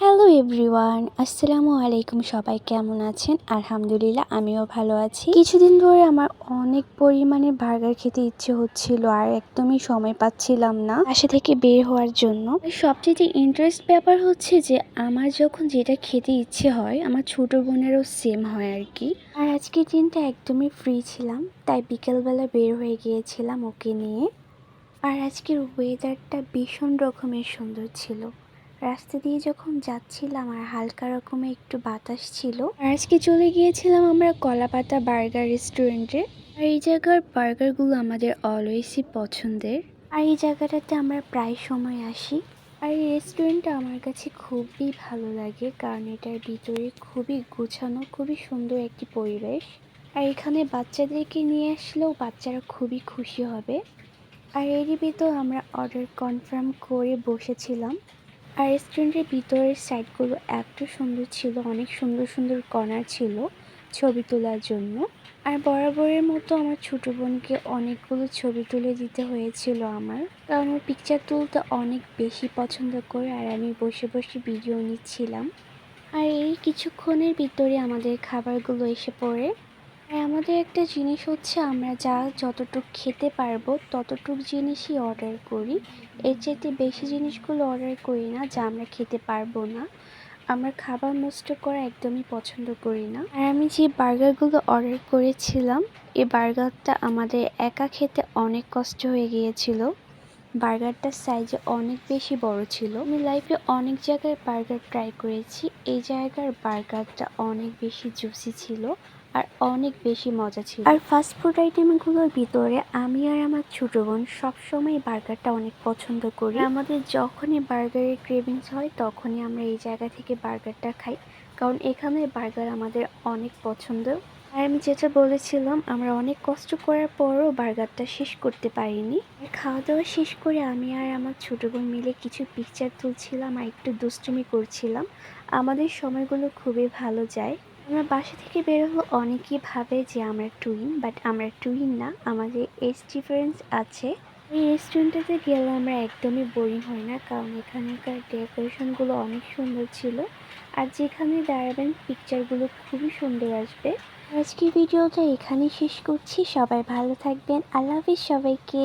Hello everyone, আসসালামু আলাইকুম। সবাই কেমন আছেন? আলহামদুলিল্লাহ, আমিও ভালো আছি। কিছুদিন ধরে আমার অনেক পরিমাণে বার্গার খেতে ইচ্ছে হচ্ছিল আর একদমই সময় পাচ্ছিলাম না বাসা থেকে বের হওয়ার জন্য। সবচেয়ে ইন্টারেস্ট ব্যাপার হচ্ছে যে আমার যখন যেটা খেতে ইচ্ছে হয় আমার ছোট বোনেরও সেম হয় আর কি। আর আজকের দিনটা একদমই ফ্রি ছিলাম, তাই বিকেলবেলা বের হয়ে গিয়েছিলাম ওকে নিয়ে। আর আজকের ওয়েদারটা ভীষণ রকমের সুন্দর ছিল। রাস্তা দিয়ে যখন যাচ্ছিলাম আর হালকা রকমের একটু বাতাস ছিল। আর আজকে চলে গিয়েছিলাম আমরা কলাপাতা বার্গার রেস্টুরেন্টে। আর এই জায়গার বার্গারগুলো আমাদের অলওয়েজই পছন্দের। আর এই জায়গাটাতে আমরা প্রায় সময় আসি। আর এই রেস্টুরেন্টটা আমার কাছে খুবই ভালো লাগে, কারণ এটার ভিতরে খুবই গোছানো, খুবই সুন্দর একটি পরিবেশ। আর এখানে বাচ্চাদেরকে নিয়ে আসলেও বাচ্চারা খুবই খুশি হবে। আর এরই ভিতর আমরা অর্ডার কনফার্ম করে বসেছিলাম। আর রেস্টুরেন্টের ভিতরের সাইডগুলো এত সুন্দর ছিল, অনেক সুন্দর সুন্দর কর্নার ছিল ছবি তোলার জন্য। আর বরাবরের মতো আমার ছোটো বোনকে অনেকগুলো ছবি তুলে দিতে হয়েছিল আমার, কারণ ও পিকচার তুলতে অনেক বেশি পছন্দ করে। আর আমি বসে বসে ভিডিও নিচ্ছিলাম। আর এই কিছুক্ষণের ভিতরে আমাদের খাবারগুলো এসে পড়ে। আর আমাদের একটা জিনিস হচ্ছে, আমরা যতটুকু খেতে পারবো ততটুকু জিনিসই অর্ডার করি। এর চাইতে বেশি জিনিসগুলো অর্ডার করি না যা আমরা খেতে পারবো না। আমরা খাবার নষ্ট করা একদমই পছন্দ করি না। আর আমি যে বার্গারগুলো অর্ডার করেছিলাম, এই বার্গারটা আমাদের একা খেতে অনেক কষ্ট হয়ে গিয়েছিল। বার্গারটার সাইজে অনেক বেশি বড় ছিল। আমি লাইফে অনেক জায়গায় বার্গার ট্রাই করেছি, এই জায়গার বার্গারটা অনেক বেশি জুসি ছিল আর অনেক বেশি মজা ছিল। আর ফাস্টফুড আইটেমগুলোর ভিতরে আমি আর আমার ছোটো বোন সবসময় বার্গারটা অনেক পছন্দ করি। আমাদের যখনই বার্গারের ক্রেভিংস হয় তখনই আমরা এই জায়গা থেকে বার্গারটা খাই, কারণ এখানে বার্গার আমাদের অনেক পছন্দ। আর আমি যেটা বলেছিলাম, আমরা অনেক কষ্ট করার পরও বার্গারটা শেষ করতে পারিনি। খাওয়া দাওয়া শেষ করে আমি আর আমার ছোটো বোন মিলে কিছু পিকচার তুলছিলাম আর একটু দুষ্টুমি করছিলাম। আমাদের সময়গুলো খুবই ভালো যায়। আমরা বাসা থেকে বের হলে অনেকেই ভাবে যে আমরা টুইন, বাট আমরা টুইন না, আমাদের এজ ডিফারেন্স আছে। এই রেস্টুরেন্টটাতে গেলে আমরা একদমই বোরিং হই না, কারণ এখানকার ডেকোরেশনগুলো অনেক সুন্দর ছিল। আর যেখানে দাঁড়াবেন পিকচারগুলো খুবই সুন্দর আসবে। আজকের ভিডিওটা এখানেই শেষ করছি। সবাই ভালো থাকবেন। আল্লাহ হাফিজ সবাইকে।